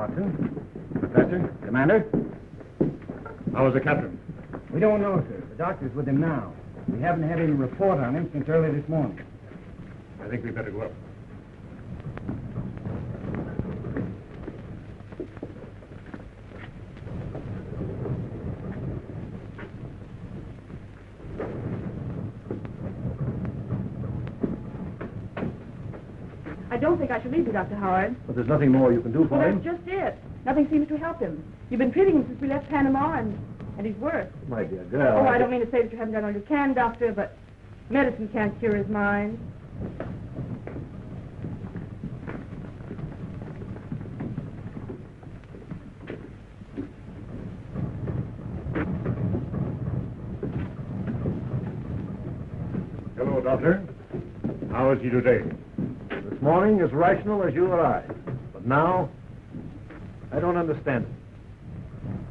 Watson. Professor, Commander. How is the captain? We don't know, sir. The doctor's with him now. We haven't had any report on him since early this morning. I think we'd better go up. I don't think I should leave you, Dr. Howard. But there's nothing more you can do for Well, him. that's just it. Nothing seems to help him. You've been treating him since we left Panama, and he's worse. My dear girl. Oh, I don't mean to say that you haven't done all you can, Doctor, but medicine can't cure his mind. Hello, Doctor. How is he today? This morning as rational as you or I. But now, I don't understand it.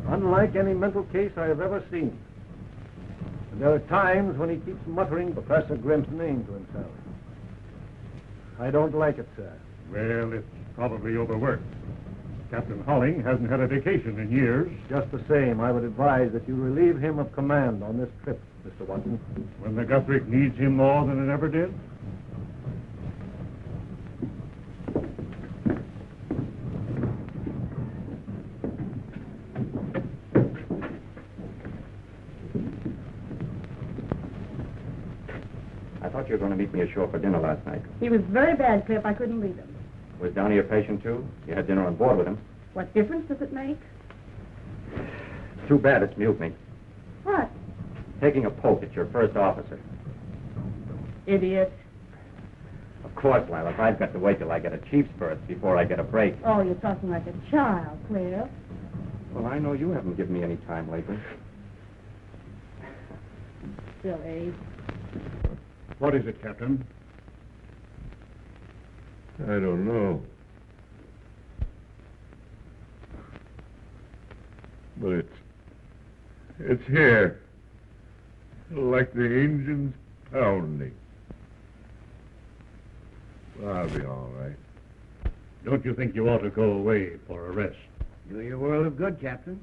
Unlike any mental case I have ever seen. And there are times when he keeps muttering Professor Grim's name to himself. I don't like it, sir. Well, it's probably overworked. Captain Holling hasn't had a vacation in years. Just the same, I would advise that you relieve him of command on this trip, Mr. Watson. When the Guthrie needs him more than it ever did? I thought you were going to meet me ashore for dinner last night. He was very bad, Cliff. I couldn't leave him. Was Downey a patient, too? You had dinner on board with him. What difference does it make? It's too bad it's mutiny. What? Taking a poke at your first officer. Idiot. Of course, Lilac. I've got to wait till I get a chief's berth before I get a break. Oh, you're talking like a child, Cliff. Well, I know you haven't given me any time lately. Silly. What is it, Captain? I don't know. But it's here. Like the engine's pounding. I'll be all right. Don't you think you ought to go away for a rest? Do you a world of good, Captain.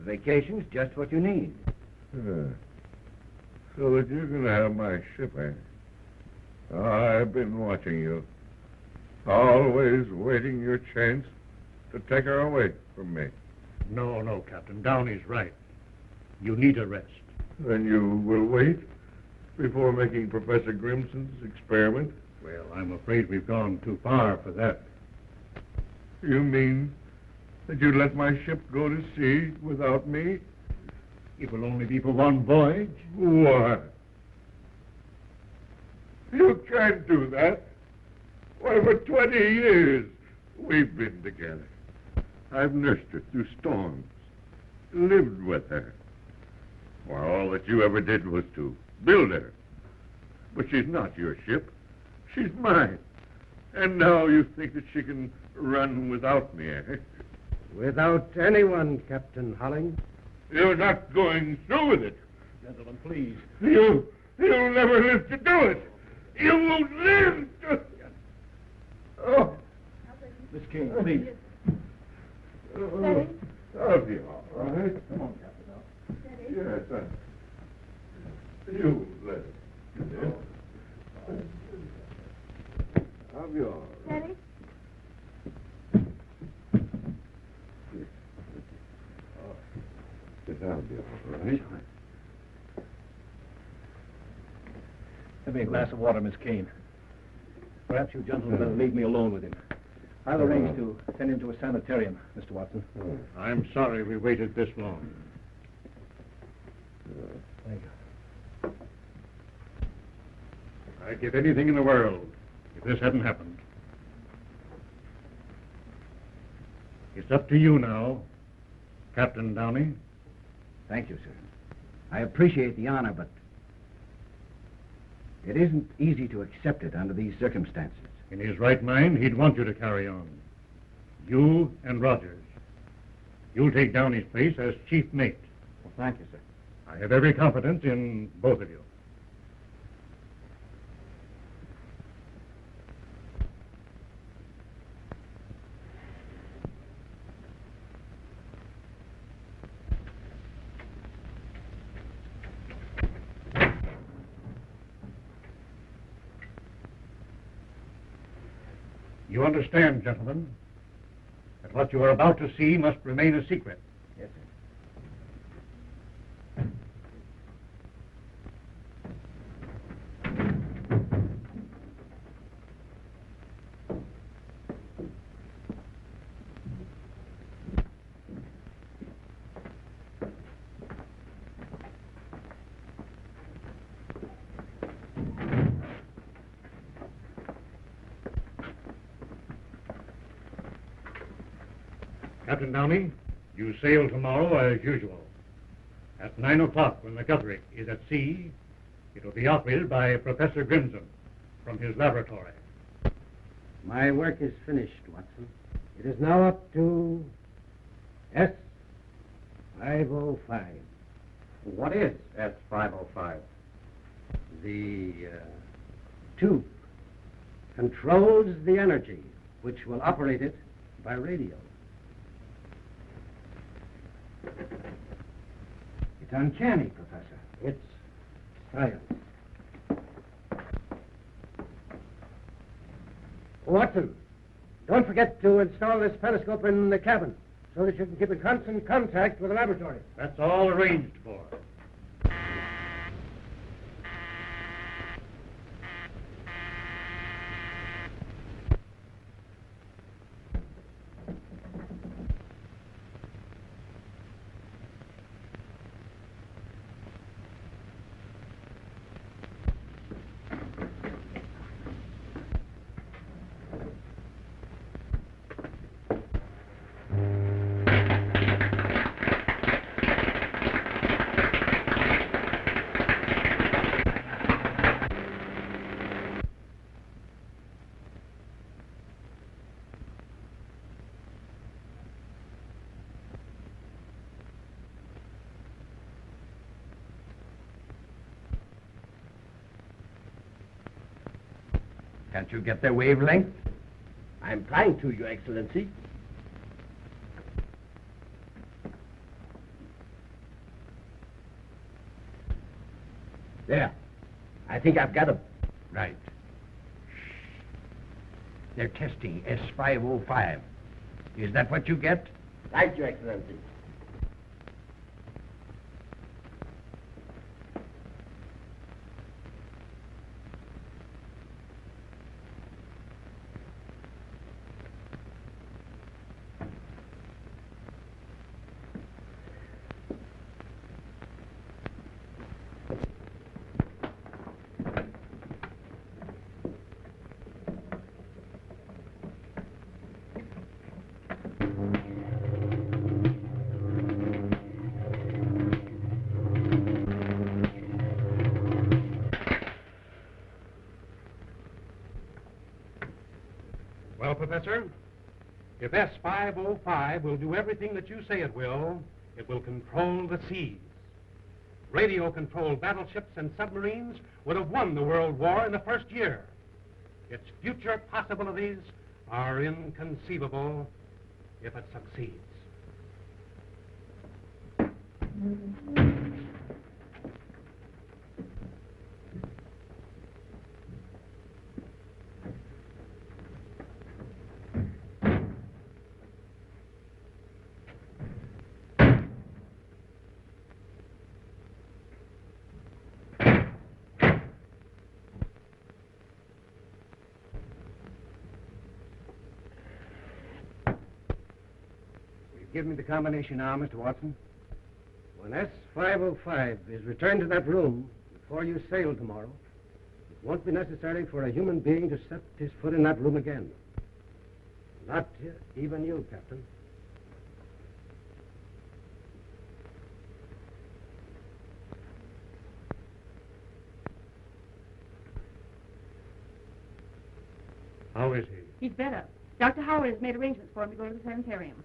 A vacation's just what you need. So that you're going to have my ship, eh? I've been watching you. Always waiting your chance to take her away from me. No, Captain. Downey's right. You need a rest. Then you will wait before making Professor Grimson's experiment? Well, I'm afraid we've gone too far for that. You mean that you'd let my ship go to sea without me? It will only be for one voyage. What? You can't do that. Why, for 20 years we've been together. I've nursed her through storms, lived with her. Well, all that you ever did was to build her. But she's not your ship. She's mine. And now you think that she can run without me, eh? Without anyone, Captain Holling. You're not going through with it. Gentlemen, please. You'll never live to do it. You won't live to... Oh. Miss King, please. Steady. I'll be all right. Come on, Captain. Steady. Yes, you let it. I'll be all right. Steady. Yes, I'll be all right. Give me a glass of water, Miss Kane. Perhaps you gentlemen better leave me alone with him. I'll arrange to send him to a sanitarium, Mr. Watson. I'm sorry we waited this long. Thank you. I'd give anything in the world if this hadn't happened. It's up to you now, Captain Downey. Thank you, sir. I appreciate the honor, but it isn't easy to accept it under these circumstances. In his right mind, he'd want you to carry on. You and Rogers. You'll take Downey's place as chief mate. Well, thank you, sir. I have every confidence in both of you. You understand, gentlemen, that what you are about to see must remain a secret. Yes, sir. Captain Downey, you sail tomorrow as usual. At 9 o'clock, when the Guthrie is at sea, it will be operated by Professor Grimson from his laboratory. My work is finished, Watson. It is now up to S505. What is S505? The tube controls the energy, which will operate it by radio. It's uncanny, Professor. It's science. Watson, don't forget to install this periscope in the cabin so that you can keep in constant contact with the laboratory. That's all arranged for. Can't you get their wavelength? I'm trying to, Your Excellency. There. I think I've got them. Right. They're testing S505. Is that what you get? Right, Your Excellency. Well, Professor, if S505 will do everything that you say it will control the seas. Radio-controlled battleships and submarines would have won the World War in the first year. Its future possibilities are inconceivable if it succeeds. Give me the combination now, Mr. Watson. When S505 is returned to that room before you sail tomorrow, it won't be necessary for a human being to set his foot in that room again. Not even you, Captain. How is he? He's better. Dr. Howard has made arrangements for him to go to the sanitarium.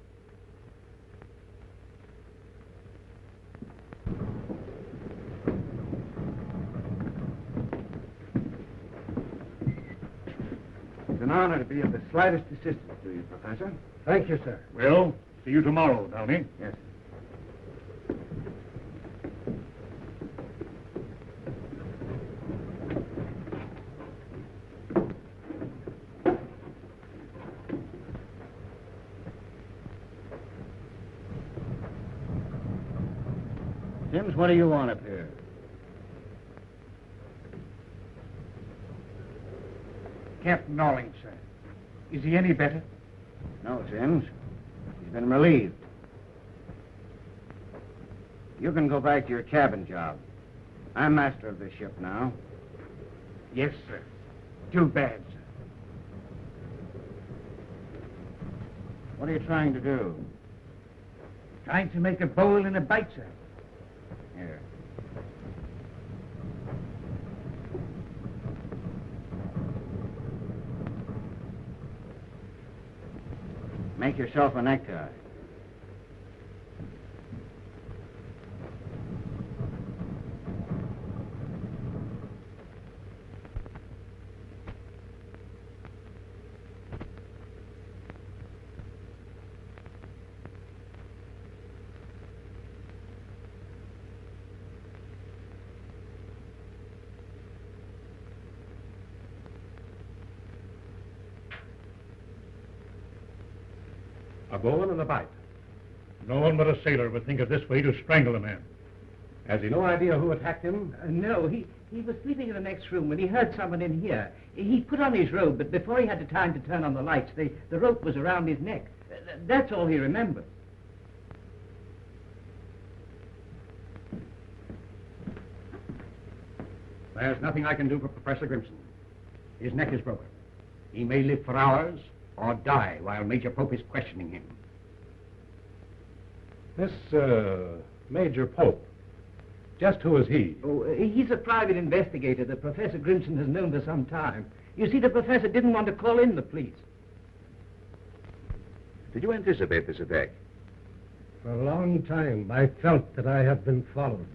It's an honor to be of the slightest assistance to you, Professor. Thank you, sir. Well, see you tomorrow, Downey. Yes. Sims, what do you want up here? Captain Holling, sir. Is he any better? No, Sims. He's been relieved. You can go back to your cabin job. I'm master of this ship now. Yes, sir. Too bad, sir. What are you trying to do? Trying to make a bowl and a bite, sir. Here. Make yourself a necktie. A bowl and a bite. No one but a sailor would think of this way to strangle a man. Has he no idea who attacked him? No, he was sleeping in the next room when he heard someone in here. He put on his robe, but before he had the time to turn on the lights, the rope was around his neck. That's all he remembers. There's nothing I can do for Professor Grimson. His neck is broken. He may live for hours or die while Major Pope is questioning him. This, Major Pope, just who is he? Oh, he's a private investigator that Professor Grimson has known for some time. You see, the professor didn't want to call in the police. Did you anticipate this attack? For a long time, I felt that I had been followed.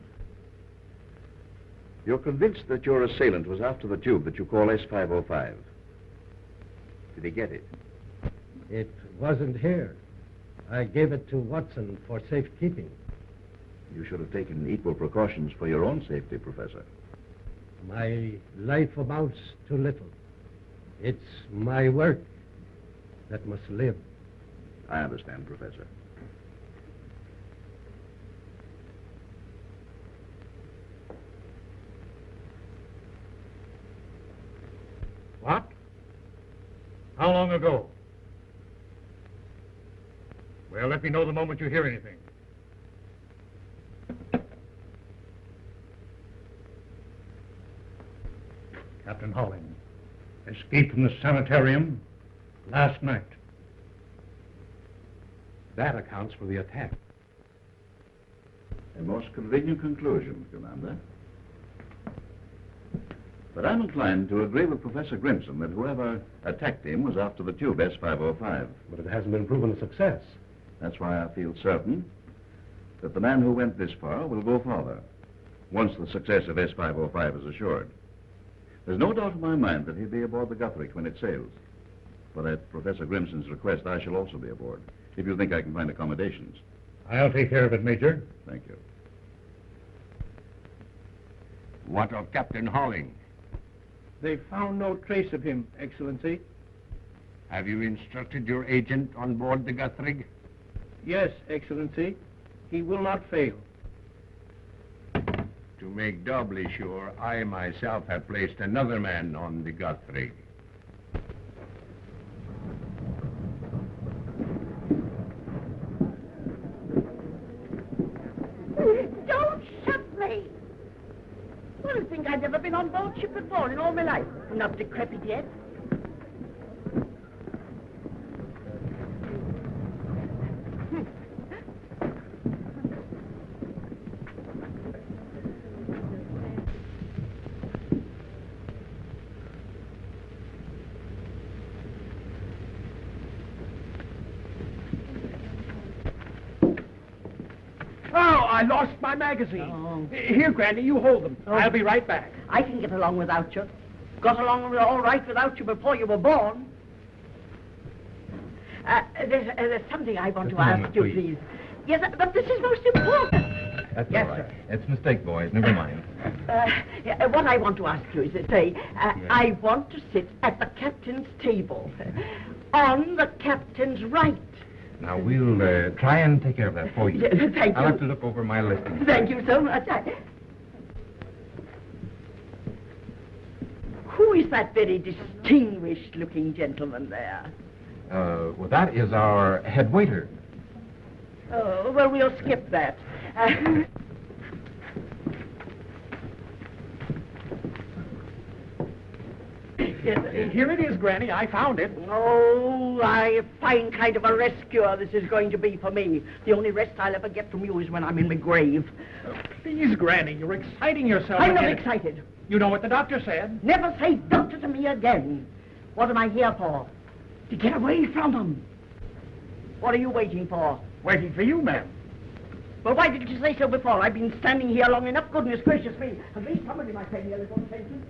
You're convinced that your assailant was after the tube that you call S505. Did he get it? It wasn't here. I gave it to Watson for safekeeping. You should have taken equal precautions for your own safety, Professor. My life amounts to little. It's my work that must live. I understand, Professor. What? How long ago? Well, let me know the moment you hear anything. Captain Holling escaped from the sanitarium last night. That accounts for the attack. A most convenient conclusion, Commander. But I'm inclined to agree with Professor Grimson that whoever attacked him was after the tube S505. But it hasn't been proven a success. That's why I feel certain that the man who went this far will go farther, once the success of S505 is assured. There's no doubt in my mind that he'll be aboard the Guthrie when it sails. But at Professor Grimson's request, I shall also be aboard, if you think I can find accommodations. I'll take care of it, Major. Thank you. What of Captain Holling? They found no trace of him, Excellency. Have you instructed your agent on board the Guthrie? Yes, Excellency. He will not fail. To make doubly sure, I myself have placed another man on the Guthrie. Don't shoot me! Well, I think I've never been on board ship before in all my life. I'm not decrepit yet. I lost my magazine. Oh. Here, Granny, you hold them. Oh. I'll be right back. I can get along without you. Got along all right without you before you were born. There's something I want to ask you, please. Yes, but this is most important. That's yes, all right. sir. It's a mistake, boys. Never mind. What I want to ask you is, I want to sit at the captain's table. On the captain's right. Now, we'll try and take care of that for you. Thank I'll you. have to look over my listing. Thank you so much. Who is that very distinguished-looking gentleman there? Well, that is our head waiter. Oh, well, we'll skip that. Here it is, Granny. I found it. Oh, a fine kind of a rescue this is going to be for me. The only rest I'll ever get from you is when I'm in my grave. Please, Granny, you're exciting yourself. I'm not again. excited. You know what the doctor said. Never say doctor to me again. What am I here for? To get away from them. What are you waiting for? Waiting for you, ma'am. Well, why didn't you say so before? I've been standing here long enough. Goodness gracious me. At least somebody might pay me a little attention.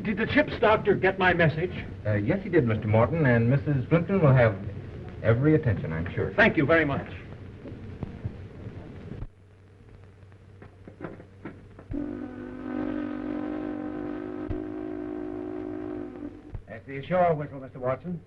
Did the ship's doctor get my message? Yes, he did, Mr. Morton, and Mrs. Plimpton will have every attention, I'm sure. Thank you very much. That's the ashore whistle, Mr. Watson.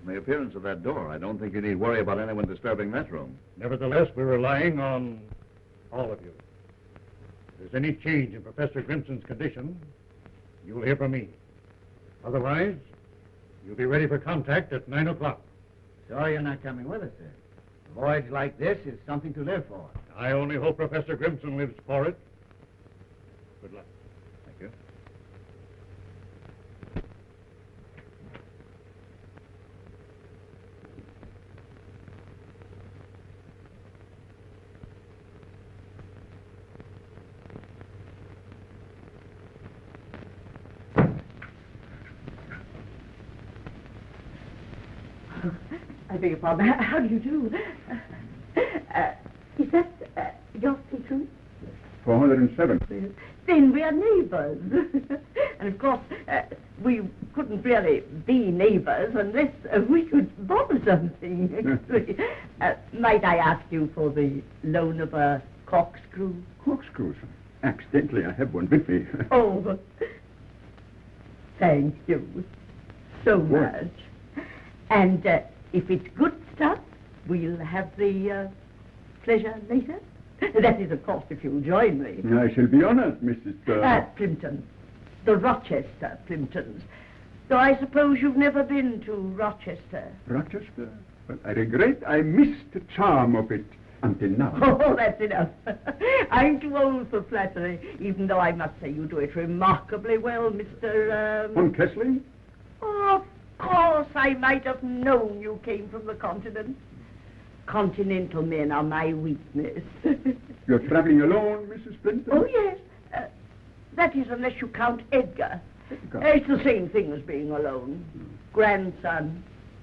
From the appearance of that door, I don't think you need worry about anyone disturbing that room. Nevertheless, we're relying on all of you. If there's any change in Professor Grimson's condition, you'll hear from me. Otherwise, you'll be ready for contact at 9 o'clock. Sorry you're not coming with us, sir. A voyage like this is something to live for. I only hope Professor Grimson lives for it. Good luck. Thank you. I beg your pardon. How do you do? Is that your station? 407. Then we are neighbors. And of course, we couldn't really be neighbors unless we could bother something. Might I ask you for the loan of a corkscrew? Corkscrews. Accidentally, I have one with me. Oh, thank you so What? much. And if it's good stuff, we'll have the pleasure later. That is, of course, if you'll join me. I shall be honored, Mrs. Plimpton. The Rochester Plimptons. Though I suppose you've never been to Rochester. Rochester? Well, I regret I missed the charm of it until now. Oh, that's enough. I'm too old for flattery, even though I must say you do it remarkably well, Mr. Von Kessling? Oh, of course, I might have known you came from the continent. Continental men are my weakness. You're traveling alone, Mrs. Plimpton? Oh, yes. That is, unless you count Edgar. Edgar. It's the same thing as being alone. Grandson,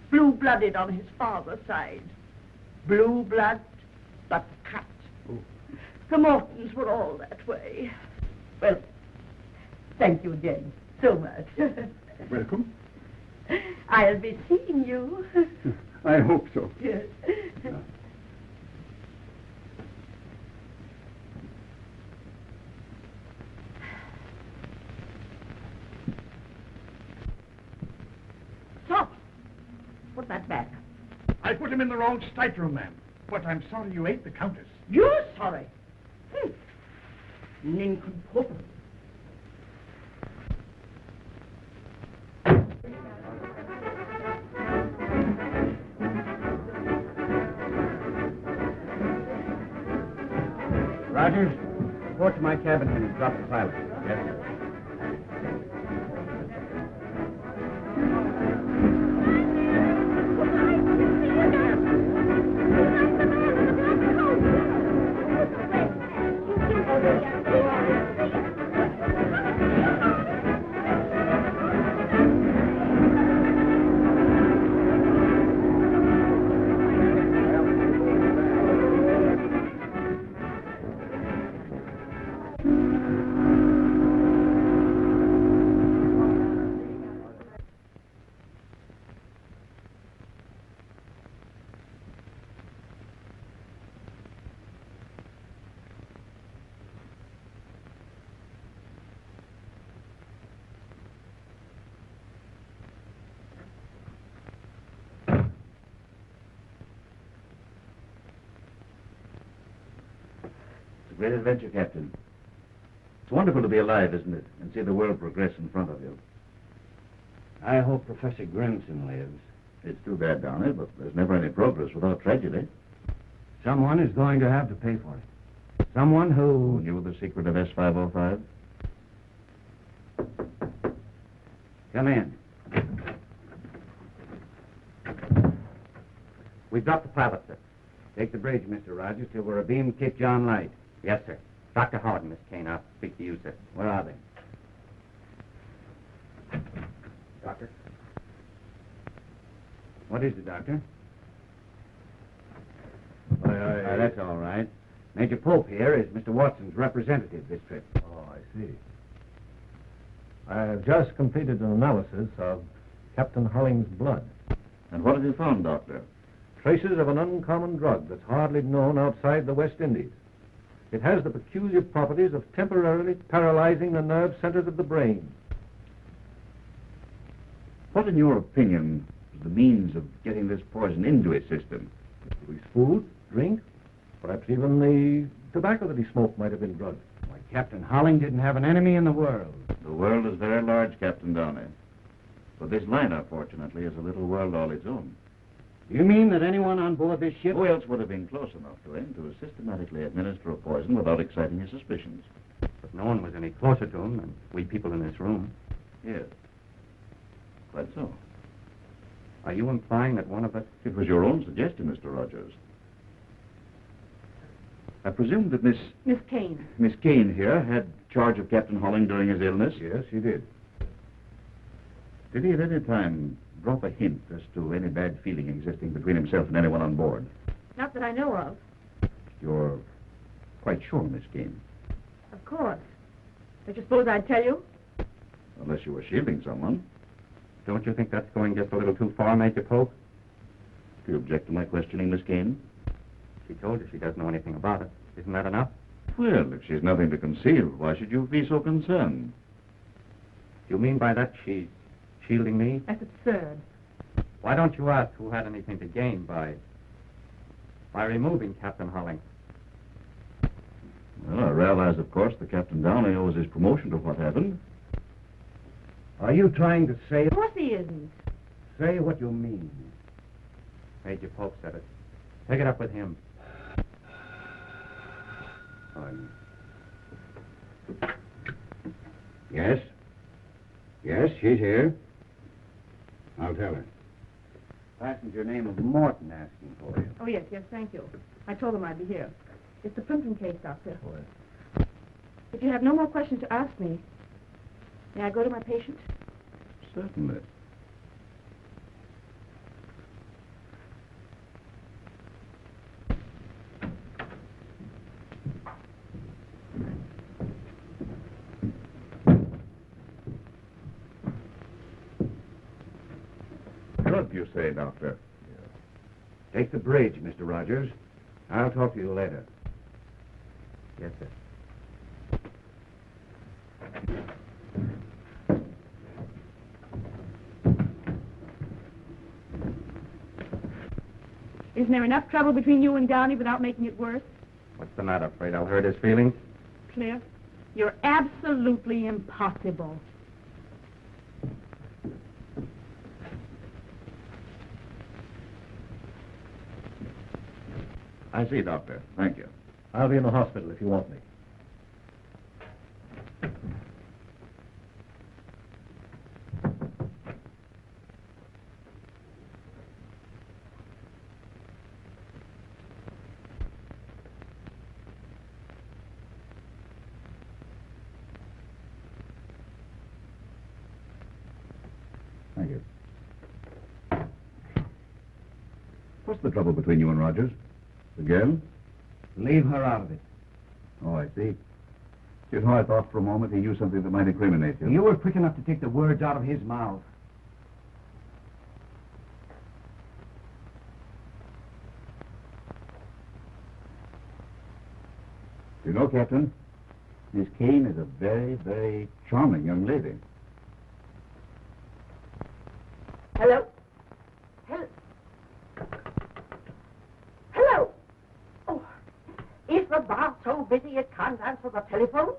blue-blooded on his father's side. Blue blood, but cut. Oh. The Mortons were all that way. Well, thank you again so much. Welcome. I'll be seeing you. I hope so. Yes. Stop. Put that back. I put him in the wrong stateroom, ma'am. But I'm sorry you ate the Countess. You're sorry. Nincompoop. Rogers, report to my cabin and drop the pilot. Yes, sir. great adventure, Captain. It's wonderful to be alive, isn't it? And see the world progress in front of you. I hope Professor Grimson lives. It's too bad, Downey, but there's never any progress without tragedy. Someone is going to have to pay for it. Someone Who who... knew the secret of S505? Come in. We've got the pilot, sir. Take the bridge, Mr. Rogers, till we're abeam Cape John Light. Yes, sir. Dr. Howard and Miss Kane, I'll speak to you, sir. Where are they? Doctor? What is it, Doctor? That's all right. Major Pope here is Mr. Watson's representative this trip. Oh, I see. I have just completed an analysis of Captain Holling's blood. And what have you found, Doctor? Traces of an uncommon drug that's hardly known outside the West Indies. It has the peculiar properties of temporarily paralyzing the nerve centers of the brain. What, in your opinion, is the means of getting this poison into his system? His food, drink, perhaps even the tobacco that he smoked might have been drugged. Why, Captain Holling didn't have an enemy in the world. The world is very large, Captain Downey. But this liner, fortunately, is a little world all its own. You mean that anyone on board this ship... Who else would have been close enough to him to systematically administer a poison without exciting his suspicions? But no one was any closer to him than we people in this room. Yes. Quite so. Are you implying that one of us... It was your own suggestion, Mr. Rogers. I presume that Miss Kane here had charge of Captain Holling during his illness? Yes, he did. Did he at any time drop a hint as to any bad feeling existing between himself and anyone on board? Not that I know of. You're quite sure, Miss Kane? Of course. Don't you suppose I'd tell you? Unless you were shielding someone. Don't you think that's going just a little too far, Major Pope? Do you object to my questioning, Miss Kane? She told you she doesn't know anything about it. Isn't that enough? Well, if she's nothing to conceal, why should you be so concerned? Do you mean by that she's shielding me? That's absurd. Why don't you ask who had anything to gain by removing Captain Holling? Well, I realize, of course, that Captain Downey owes his promotion to what happened. Are you trying to say... Of course he isn't. Say what you mean. Major Pope said it. Take it up with him. Yes? Yes, she's here. I'll tell her. Passenger name of Morton asking for you. Oh, yes, thank you. I told him I'd be here. It's the Plimpton case, Doctor. If you have no more questions to ask me, may I go to my patient? Certainly. Drug, you say, Doctor? Take the bridge, Mr. Rogers. I'll talk to you later. Yes, sir. Isn't there enough trouble between you and Downey without making it worse? What's the matter? Afraid I'll hurt his feelings? Cliff, you're absolutely impossible. I see, Doctor. Thank you. I'll be in the hospital if you want me. Thank you. What's the trouble between you and Rogers? The girl? Leave her out of it. Oh, I see. Just how I thought for a moment he knew something that might incriminate you. You were quick enough to take the words out of his mouth. You know, Captain, Miss Kane is a very, very charming young lady. Hello? Hello? Oh, it's the boss. so busy it can't answer the telephone?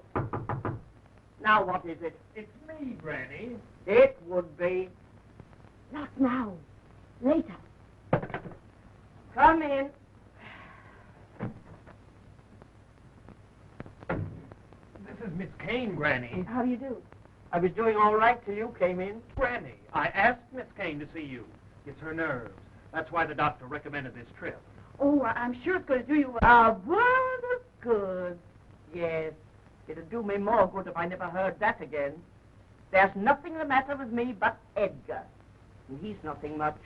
Now what is it? It's me, Granny. It would be. Not now. Later. Come in. This is Miss Kane, Granny. How do you do? I was doing all right till you came in. Granny, I asked Miss Kane to see you. It's her nerves. That's why the doctor recommended this trip. Oh, I'm sure it's going to do you well. A world of good. Yes. It'd do me more good if I never heard that again. There's nothing the matter with me but Edgar. And he's nothing much.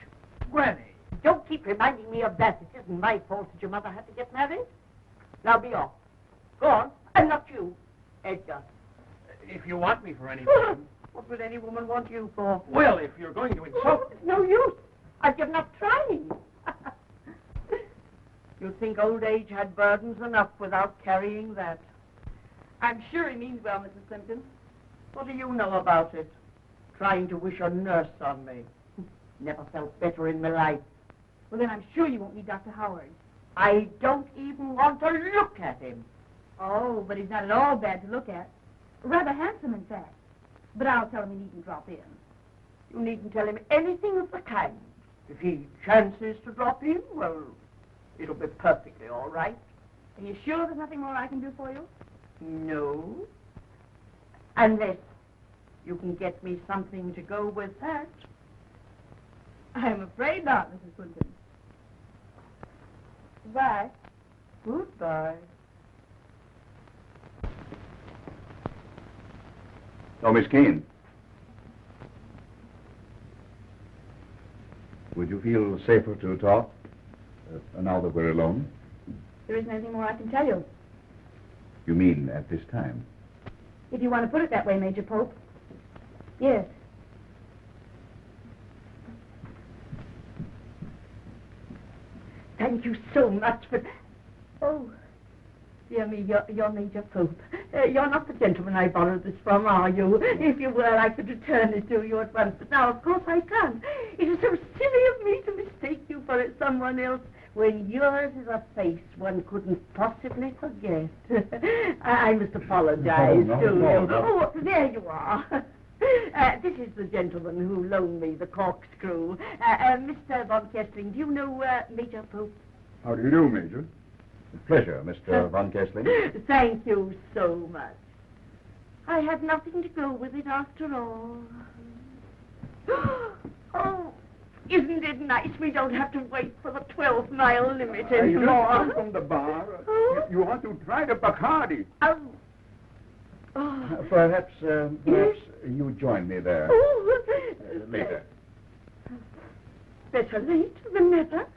Granny. Don't keep reminding me of that. It isn't my fault that your mother had to get married. Now be off. Go on. And not you, Edgar. If you want me for anything... What would any woman want you for? Well, if you're going to insult me... It's no use. I've given up trying. You'd think old age had burdens enough without carrying that. I'm sure he means well, Mrs. Plimpton. What do you know about it? Trying to wish a nurse on me. Never felt better in my life. Well, then I'm sure you won't meet Dr. Howard. I don't even want to look at him. Oh, but he's not at all bad to look at. Rather handsome, in fact. But I'll tell him he needn't drop in. You needn't tell him anything of the kind. If he chances to drop in, well, it'll be perfectly all right. Are you sure there's nothing more I can do for you? No. Unless you can get me something to go with that. I'm afraid not, Mrs. Plimpton. Goodbye. Goodbye. Oh, Miss Kane. Would you feel safer to talk now that we're alone? There isn't anything more I can tell you. You mean at this time? If you want to put it that way, Major Pope. Yes. Thank you so much for... Oh, dear me, you're Major Pope. You're not the gentleman I borrowed this from, are you? If you were, I could return it to you at once. But now, of course, I can't. It is so silly of me to mistake you for someone else when yours is a face one couldn't possibly forget. I must apologize to you. Oh, there you are. This is the gentleman who loaned me the corkscrew. Mr. Von Kessling, do you know Major Pope? How do you do, Major? Pleasure, Mr. Von Kessling. Thank you so much. I had nothing to go with it after all. Oh, isn't it nice we don't have to wait for the 12-mile limit anymore? You from the bar. You want to try the Bacardi. Oh. Perhaps you join me there later. Better late than never.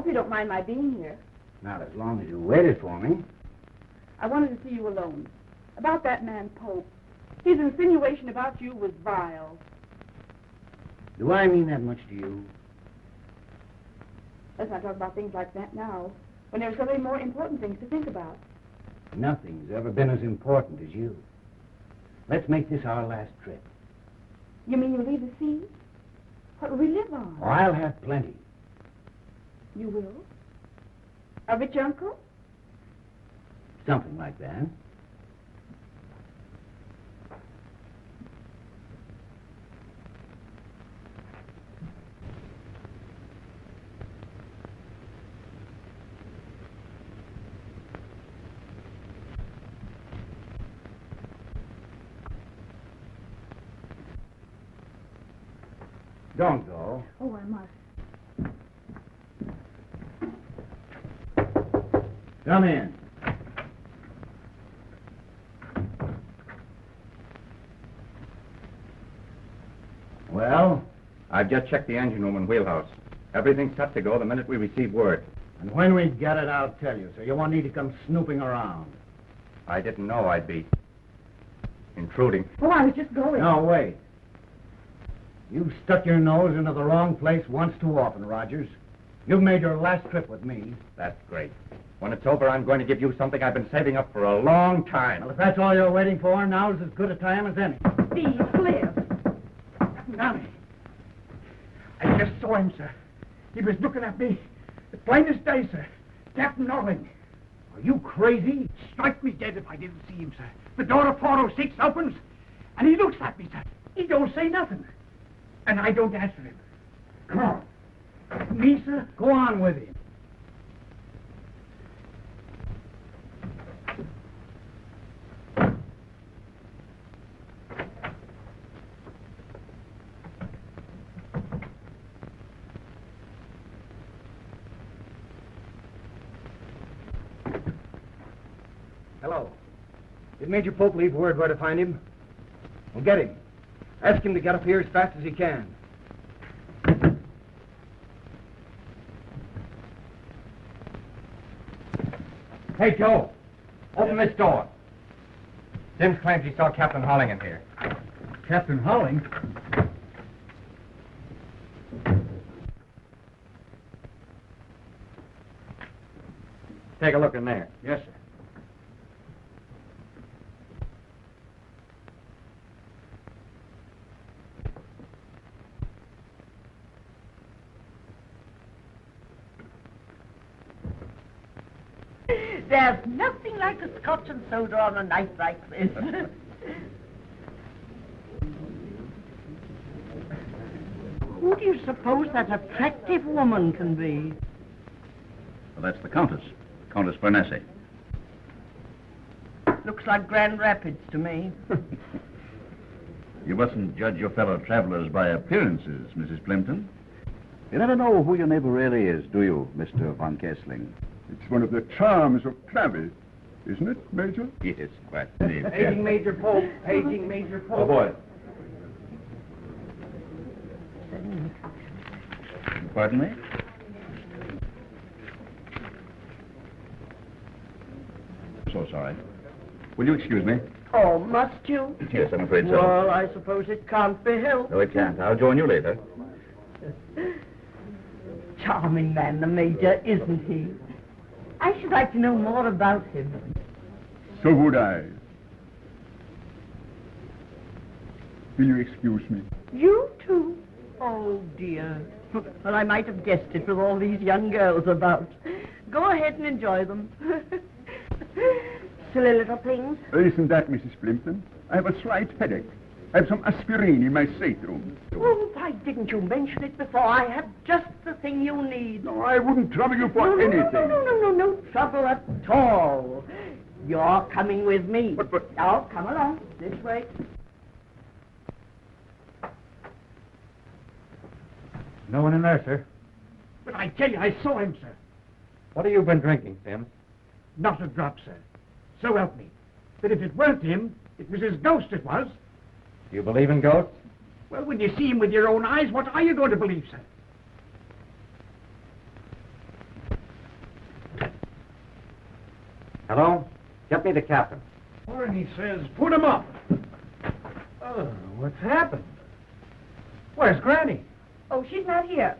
hope you don't mind my being here. Not as long as you waited for me. I wanted to see you alone. About that man, Pope. His insinuation about you was vile. Do I mean that much to you? Let's not talk about things like that now, when there are so many more important things to think about. Nothing's ever been as important as you. Let's make this our last trip. You mean you leave the sea? What will we live on? Oh, I'll have plenty. You will? A rich uncle? Something like that. Don't go. Oh, I must. Come in. Well? I've just checked the engine room and wheelhouse. Everything's set to go the minute we receive word. And when we get it, I'll tell you, so you won't need to come snooping around. I didn't know I'd be intruding. Oh, I was just going. No, wait. You've stuck your nose into the wrong place once too often, Rogers. You've made your last trip with me. That's great. When it's over, I'm going to give you something I've been saving up for a long time. Well, if that's all you're waiting for, now's as good a time as any. Steve, Cliff. Downey. I just saw him, sir. He was looking at me. The plain as day, sir. Captain Holling. Are you crazy? Strike me dead if I didn't see him, sir. The door of 406 opens, and he looks at me, sir. He don't say nothing. And I don't answer him. Come on. Me, sir? Go on with him. Hello. Did Major Pope leave word where to find him? Well, get him. Ask him to get up here as fast as he can. Hey, Joe, open this door. Sims claims he saw Captain Holling in here. Captain Holling? Take a look in there. Yes, sir. There's nothing like a scotch and soda on a night like this. Who do you suppose that attractive woman can be? Well, that's the Countess. Countess Bernese. Looks like Grand Rapids to me. You mustn't judge your fellow travelers by appearances, Mrs. Plimpton. You never know who your neighbor really is, do you, Mr. von Kessling? It's one of the charms of travel, isn't it, Major? Yes, quite. Paging Major Pope. Paging Major Pope. Oh, boy. Pardon me? So sorry. Will you excuse me? Oh, must you? Yes, I'm afraid so. Well, I suppose it can't be helped. No, it can't. I'll join you later. Charming man, the Major, isn't he? I should like to know more about him. So would I. Will you excuse me? You too? Oh, dear. Well, I might have guessed it with all these young girls about. Go ahead and enjoy them. Silly little things. Isn't that, Mrs. Plimpton? I have a slight headache. I have some aspirin in my stateroom. Oh, why didn't you mention it before? I have just the thing you need. No, I wouldn't trouble you for anything. No trouble at all. You're coming with me. But... Now, come along. This way. No one in there, sir. But I tell you, I saw him, sir. What have you been drinking, Sims? Not a drop, sir. So help me. But if it weren't him, it was his ghost it was. Do you believe in ghosts? Well, when you see him with your own eyes, what are you going to believe, sir? me the captain. He says, put him up. Oh, what's happened? Where's Granny? Oh, she's not here.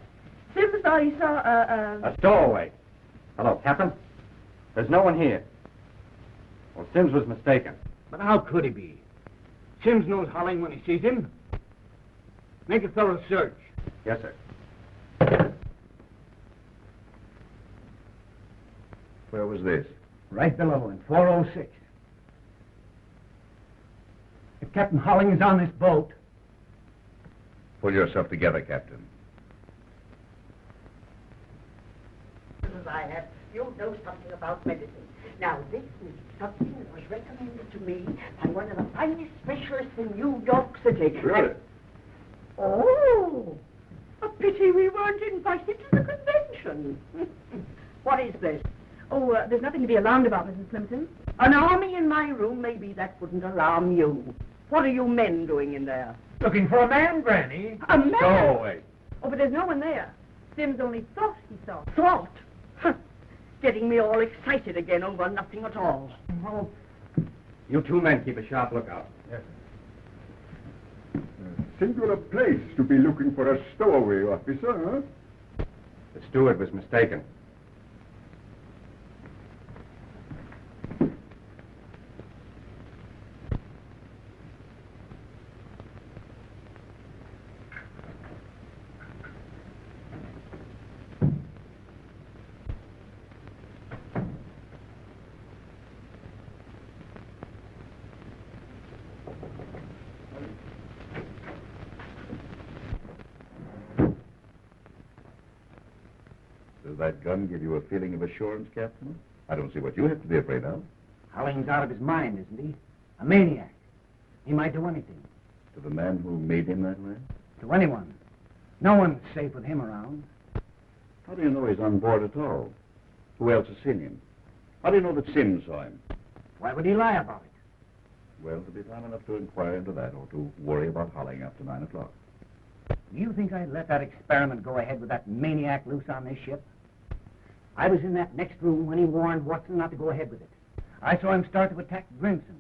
Sims thought he saw A stowaway. Hello, Captain. There's no one here. Well, Sims was mistaken. But how could he be? Sims knows Holling when he sees him. Make a thorough search. Yes, sir. Where was this? Right below in 406. If Captain Holling is on this boat... Pull yourself together, Captain. As I have, you know something about medicine. Now, this is something that was recommended to me by one of the finest specialists in New York City. Really? Oh, a pity we weren't invited to the convention. What is this? Oh, there's nothing to be alarmed about, Mrs. Plimpton. An army in my room? Maybe that wouldn't alarm you. What are you men doing in there? Looking for a man, Granny. A man? Stowaway. Oh, but there's no one there. Sims only thought he saw. Thought? Huh. Getting me all excited again over nothing at all. Oh, You two men keep a sharp lookout. yes. Singular place to be looking for a stowaway officer, huh? The steward was mistaken. Does that gun give you a feeling of assurance, Captain? I don't see what you have to be afraid of. Holling's out of his mind, isn't he? A maniac. He might do anything. To the man who made him that way? To anyone. No one's safe with him around. How do you know he's on board at all? Who else has seen him? How do you know that Sims saw him? Why would he lie about it? Well, to be time enough to inquire into that or to worry about Holling after 9 o'clock. Do you think I'd let that experiment go ahead with that maniac loose on this ship? I was in that next room when he warned Watson not to go ahead with it. I saw him start to attack Grimson.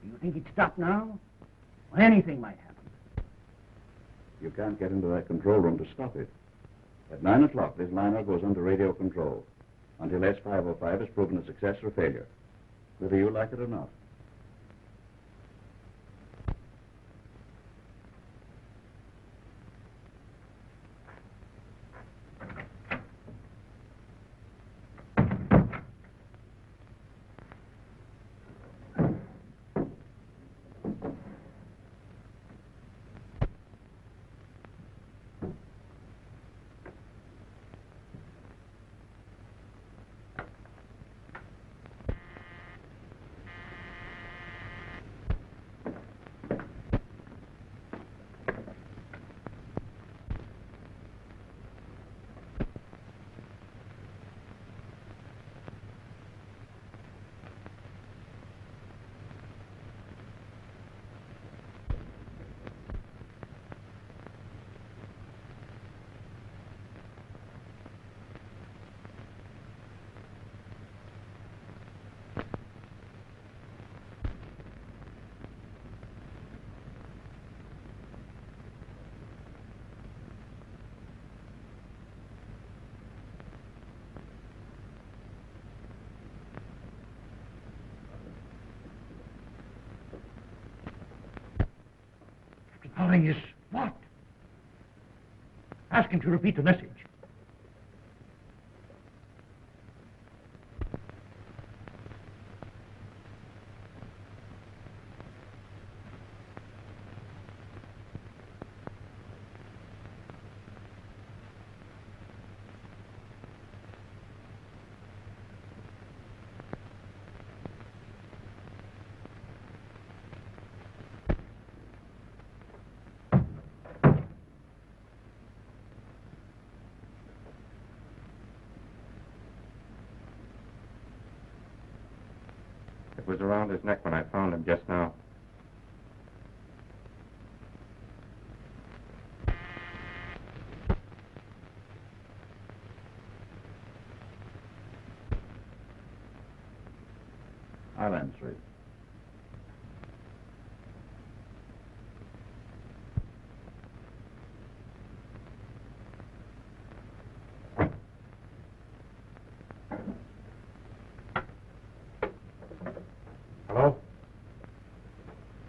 Do you think he'd stop now? Well, anything might happen. You can't get into that control room to stop it. At 9 o'clock, this liner goes under radio control until S505 is proven a success or failure, whether you like it or not. Holling is what? Ask him to repeat the message. It was around his neck when I found him just now. I'll answer it. Hello?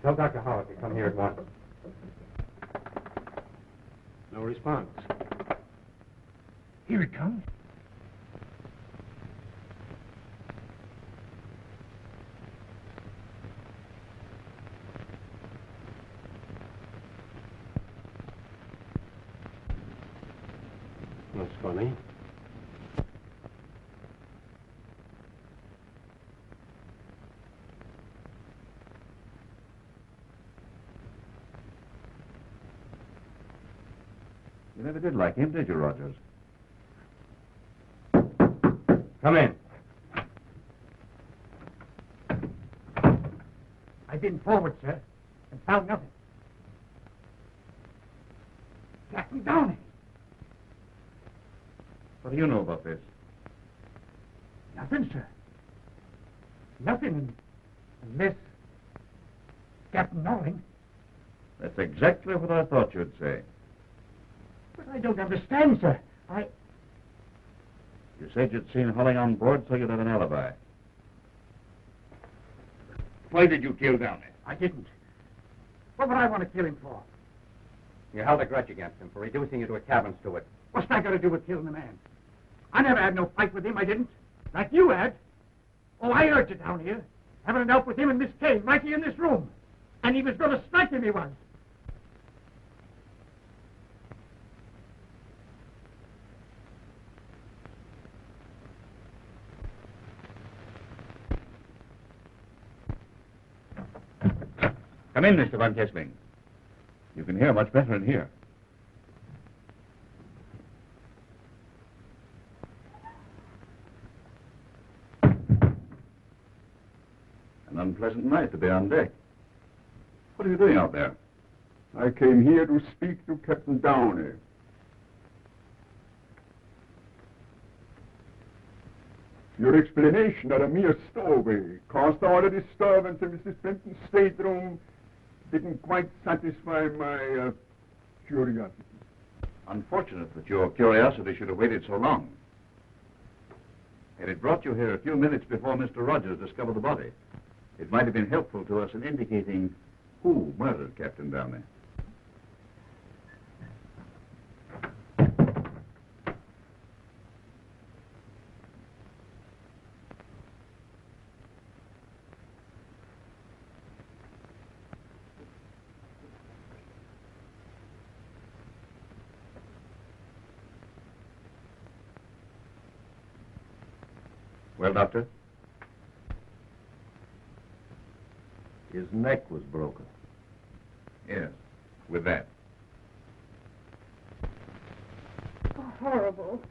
Tell Dr. Holling to come here at once. No response. Here it comes. That's funny. You never did like him, did you, Rogers? Come in. I've been forward, sir, and found nothing. Captain Downey. What do you know about this? Nothing, sir. Nothing unless Captain Holling. That's exactly what I thought you'd say. But I don't understand, sir. You said you'd seen Holling on board, so you'd have an alibi. Why did you kill Downey? I didn't. What would I want to kill him for? You held a grudge against him for reducing you to a cabin steward. What's that got to do with killing the man? I never had no fight with him, I didn't. Like you had. Oh, I heard you down here, having it out with him and Miss Kane, right here in this room. And he was going to strike him, he was. Come in, Mr. Von Kessling. You can hear much better in here. An unpleasant night to be on deck. What are you doing out there? I came here to speak to Captain Downey. Your explanation are a mere stowaway. Caused all the disturbance in Mrs. Fenton's stateroom. Didn't quite satisfy my curiosity. Unfortunate that your curiosity should have waited so long. Had it brought you here a few minutes before Mr. Rogers discovered the body, it might have been helpful to us in indicating who murdered Captain Downey. Well, Doctor? His neck was broken. Yes, with that. Oh, horrible.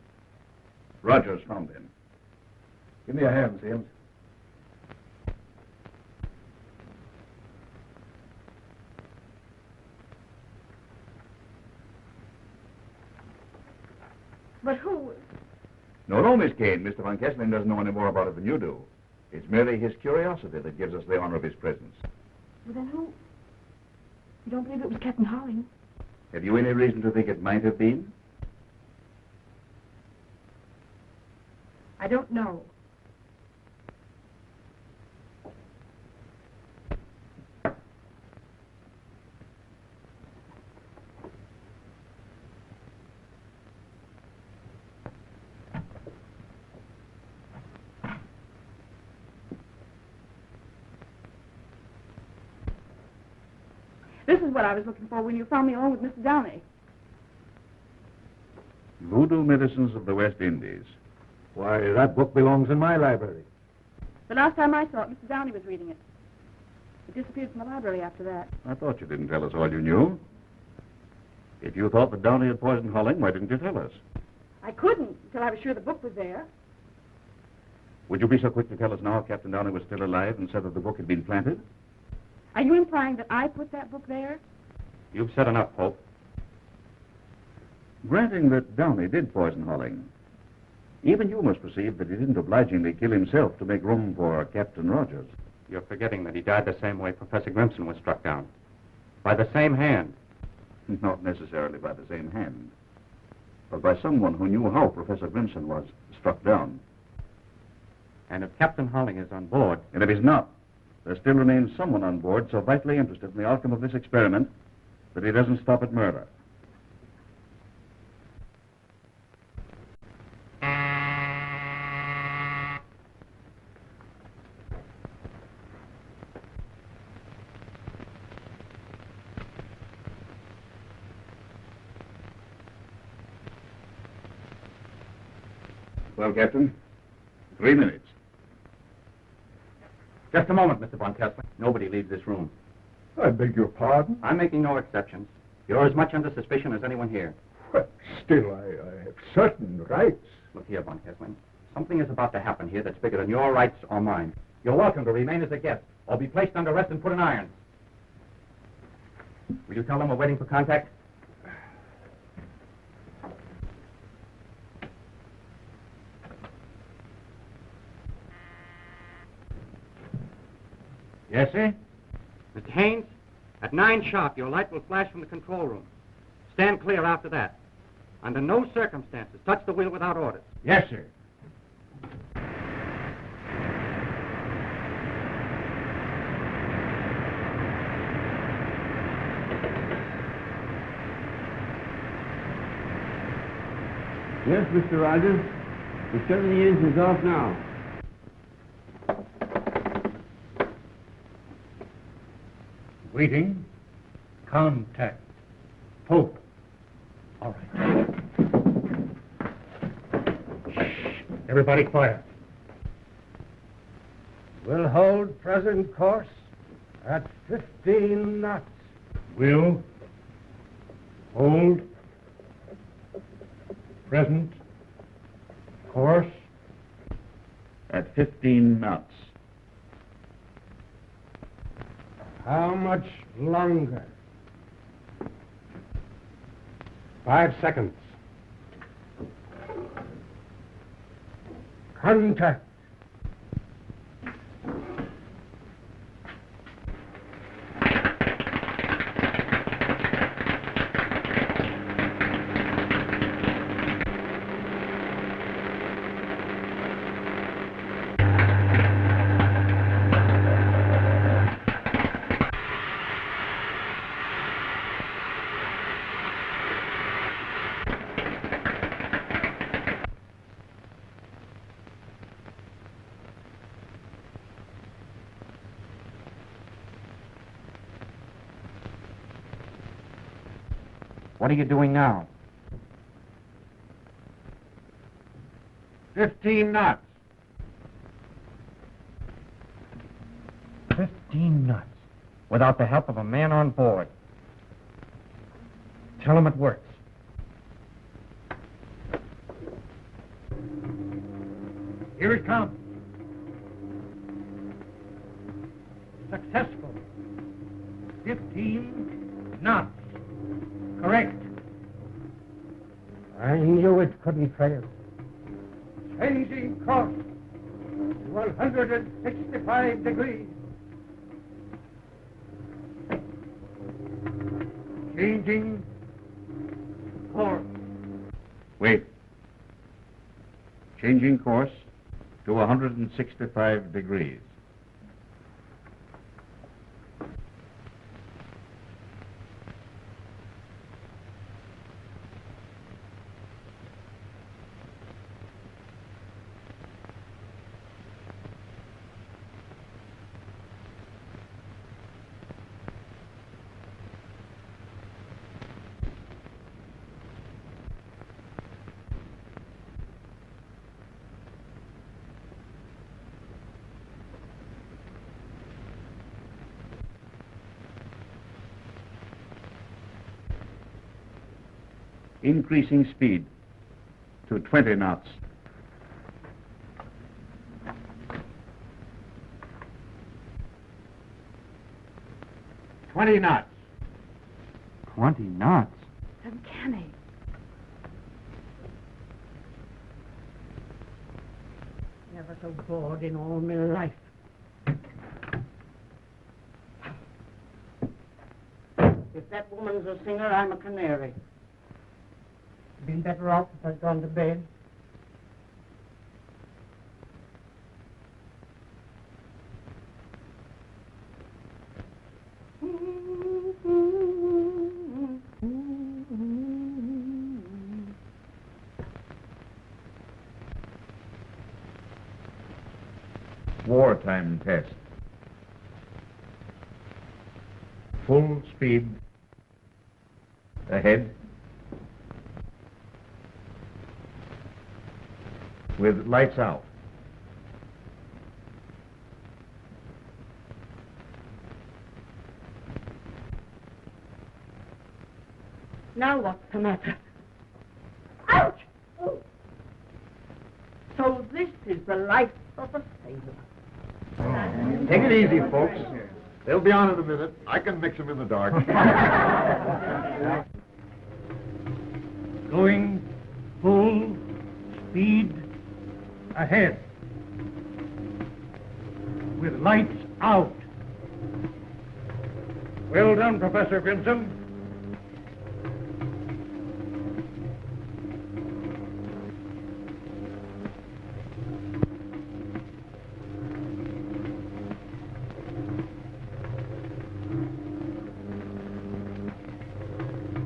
Rogers found him. Give me a hand, Sims. But who? No, Miss Kane. Mr. Von Kessling doesn't know any more about it than you do. It's merely his curiosity that gives us the honor of his presence. Well, then who? You don't believe it was Captain Holling? Have you any reason to think it might have been? I don't know. This is what I was looking for when you found me alone with Mr. Downey. Voodoo Medicines of the West Indies. Why, that book belongs in my library. The last time I saw it, Mr. Downey was reading it. It disappeared from the library after that. I thought you didn't tell us all you knew. If you thought that Downey had poisoned Holling, why didn't you tell us? I couldn't until I was sure the book was there. Would you be so quick to tell us now if Captain Downey was still alive and said that the book had been planted? Are you implying that I put that book there? You've said enough, Pope. Granting that Downey did poison Holling, even you must perceive that he didn't obligingly kill himself to make room for Captain Rogers. You're forgetting that he died the same way Professor Grimson was struck down. By the same hand. Not necessarily by the same hand, but by someone who knew how Professor Grimson was struck down. And if Captain Holling is on board... And if he's not, there still remains someone on board so vitally interested in the outcome of this experiment that he doesn't stop at murder. Well, Captain, 3 minutes. Just a moment, Mr. Von Kessler. Nobody leaves this room. I beg your pardon? I'm making no exceptions. You're as much under suspicion as anyone here. Well, still, I have certain rights. Look here, Von Kessler. Something is about to happen here that's bigger than your rights or mine. You're welcome to remain as a guest, or be placed under arrest and put in irons. Will you tell them we're waiting for contact? Yes, sir? Mr. Haynes, at 9 sharp, your light will flash from the control room. Stand clear after that. Under no circumstances, touch the wheel without orders. Yes, sir. Yes, Mr. Rogers. The 70 inch is off now. Waiting. Contact. Pope. All right. Shh. Everybody quiet. We'll hold present course at 15 knots. Will. Hold. Present. Course. At 15 knots. How much longer? 5 seconds. Contact. What are you doing now? 15 knots. 15 knots. Without the help of a man on board. Tell him it works. Here it comes. Successful. 15 knots. Correct. I knew it couldn't fail. Changing course to 165 degrees. Changing course. Wait. Changing course to 165 degrees. Increasing speed to 20 knots. $20 knots. 20 knots? Uncanny. Never so bored in all my life. If that woman's a singer, I'm a canary. Been better off if I'd gone to bed. Wartime test. Full speed ahead. With lights out. Now what's the matter? Ouch! Oh. So this is the life of a sailor. Take it easy, folks. They'll be on in a minute. I can mix them in the dark. Going full speed ahead. With lights out. Well done, Professor Grimson.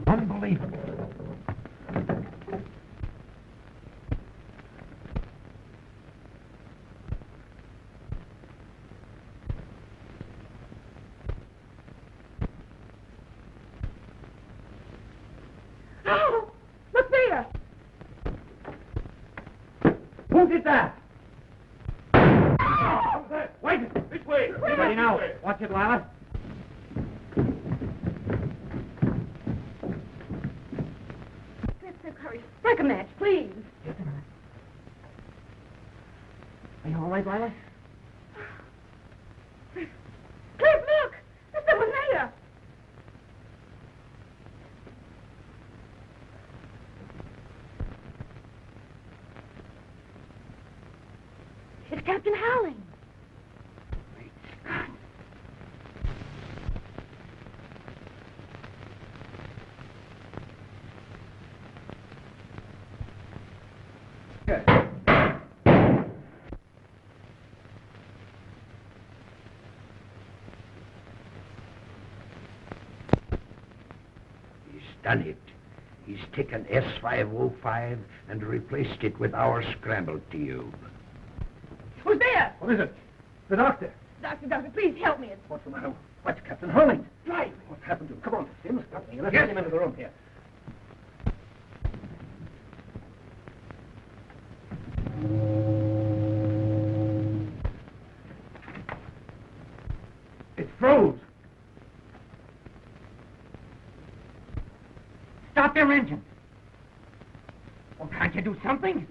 Unbelievable. Oh, look there! Who did that? Wait! This way! Ready now. Watch it, Wallace. Strike a match, please. Are you all right, Wallace? Cliff, look! There's someone there! It's Captain Holling. Done it. He's taken S505 and replaced it with our scramble tube. Who's there? What is it? The doctor. Doctor, please help me. What's the matter? What's Captain Holling? Right. What's happened to him? Come on, Sims. Help me. Let's get him into the room here. It froze. Stop their engines. Well, can't you do something?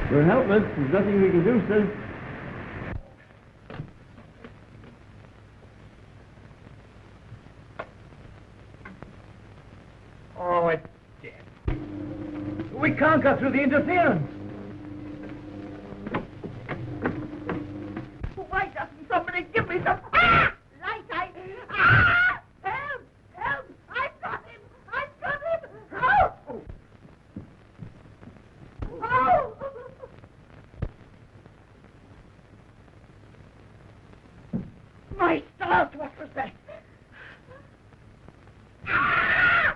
We're helpless. There's nothing we can do, sir. Oh, it's dead. We can't go through the interference. Why doesn't somebody give me some... Ah! Light, Ah! Help! Help! I've got him! I've got him! Help! Oh! My stars, what was that? Ah!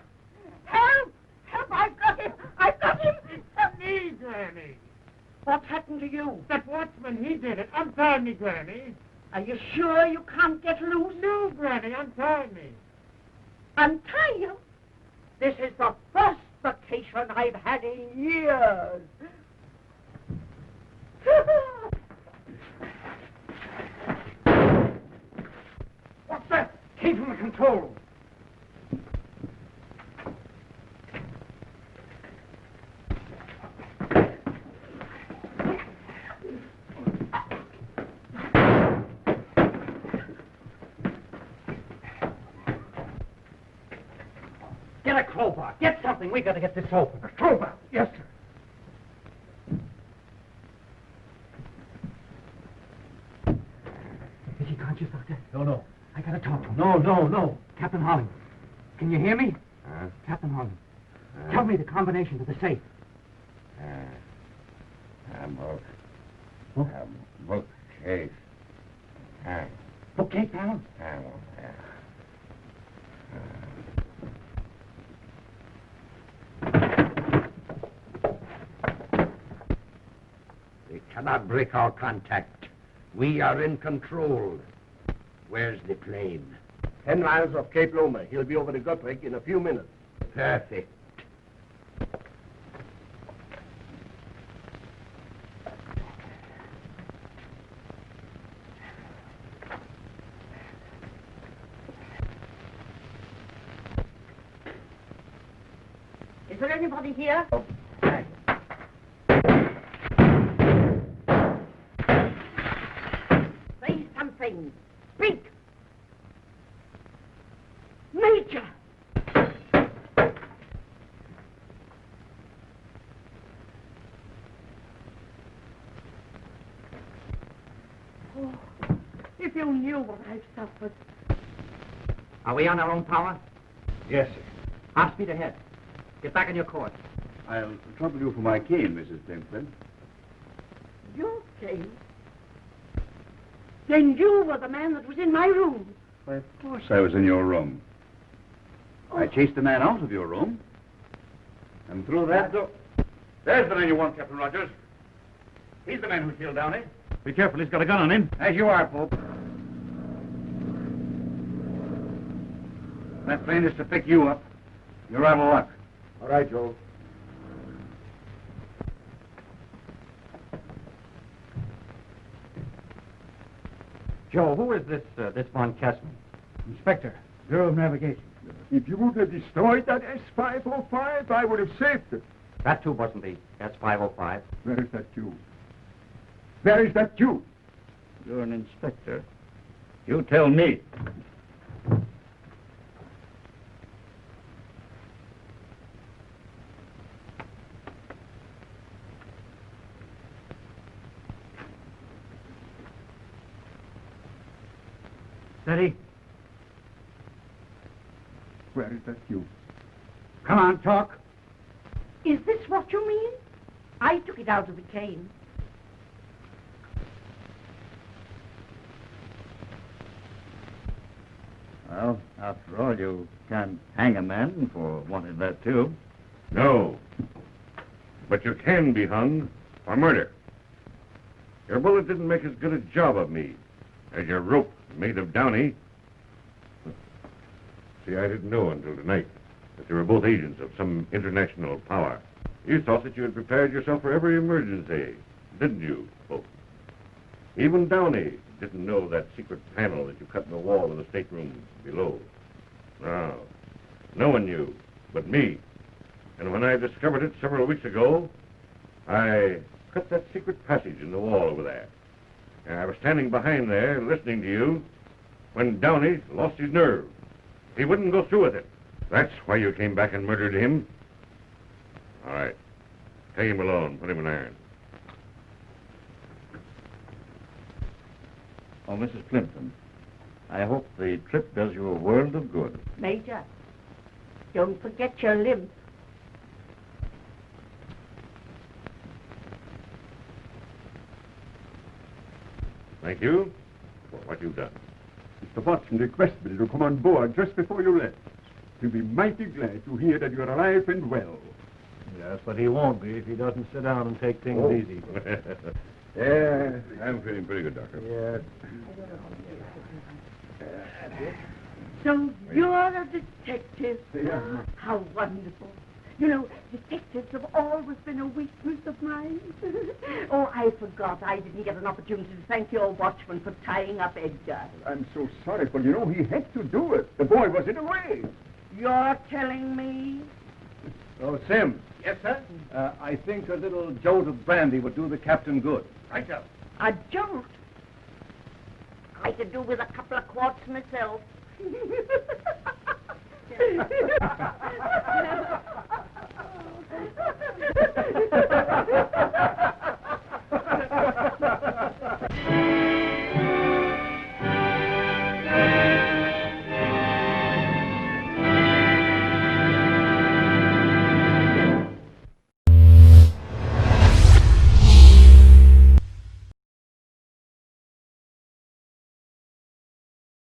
Help! Help! I've got him! I've got him! Help me, Granny. What happened to you? That watchman, he did it. Untie me, Granny. Are you sure you can't get loose? No, Granny, untie me. Untie you? This is the first vacation I've had in years. What's that? Came from the control room. Get a crowbar. Get something. We got to get this open. A crowbar. Yes, sir. Is he conscious, Doctor? No. I got to talk to him. No. Captain Holling. Can you hear me? Captain Holling, tell me the combination to the safe. Bookcase. Bookcase, Alan? They cannot break our contact. We are in control. Where's the plane? 10 miles off Cape Loma. He'll be over the Guthrie in a few minutes. Perfect. Is there anybody here? Say something. Speak. Major. Oh, if you knew what I've suffered. Are we on our own power? Yes, sir. Half speed ahead. Get back on your course. I'll trouble you for my cane, Mrs. Plimpton. Your cane? Then you were the man that was in my room. Why, of course I was in your room. I chased the man out of your room. And through that door... There's the man you want, Captain Rogers. He's the man who killed Downey. Be careful, he's got a gun on him. As you are, Pope. That plane is to pick you up. You're out of luck. All right, Joe. Joe, who is this Von Kessman? Inspector, Bureau of Navigation. If you would have destroyed that S-505, I would have saved it. That tube wasn't the S-505. Where is that tube? Where is that tube? You're an inspector. You tell me. Steady. Where is that tube? Come on, talk. Is this what you mean? I took it out of the cane. Well, after all, you can't hang a man for wanting that tube. No. But you can be hung for murder. Your bullet didn't make as good a job of me as your rope made of Downey. See, I didn't know until tonight that you were both agents of some international power. You thought that you had prepared yourself for every emergency, didn't you, both? Even Downey didn't know that secret panel that you cut in the wall of the stateroom below. No, no one knew but me. And when I discovered it several weeks ago, I cut that secret passage in the wall over there. And I was standing behind there listening to you when Downey lost his nerve. He wouldn't go through with it. That's why you came back and murdered him. All right. Take him alone. Put him in irons. Oh, Mrs. Plimpton, I hope the trip does you a world of good. Major, don't forget your limp. Thank you for what you've done. Mr. Watson requested me to come on board just before you left. He'll be mighty glad to hear that you're alive and well. Yes, but he won't be if he doesn't sit down and take things easy. Yeah, I'm feeling pretty good, Doctor. Yes. So you're a detective. How wonderful. You know, detectives have always been a weakness of mine. Oh, I forgot. I didn't get an opportunity to thank your watchman for tying up Edgar. I'm so sorry, but you know, he had to do it. The boy was in a rage. You're telling me? Oh, Sim. Yes, sir? I think a little jolt of brandy would do the captain good. Right, sir. A jolt? I could do with a couple of quarts myself.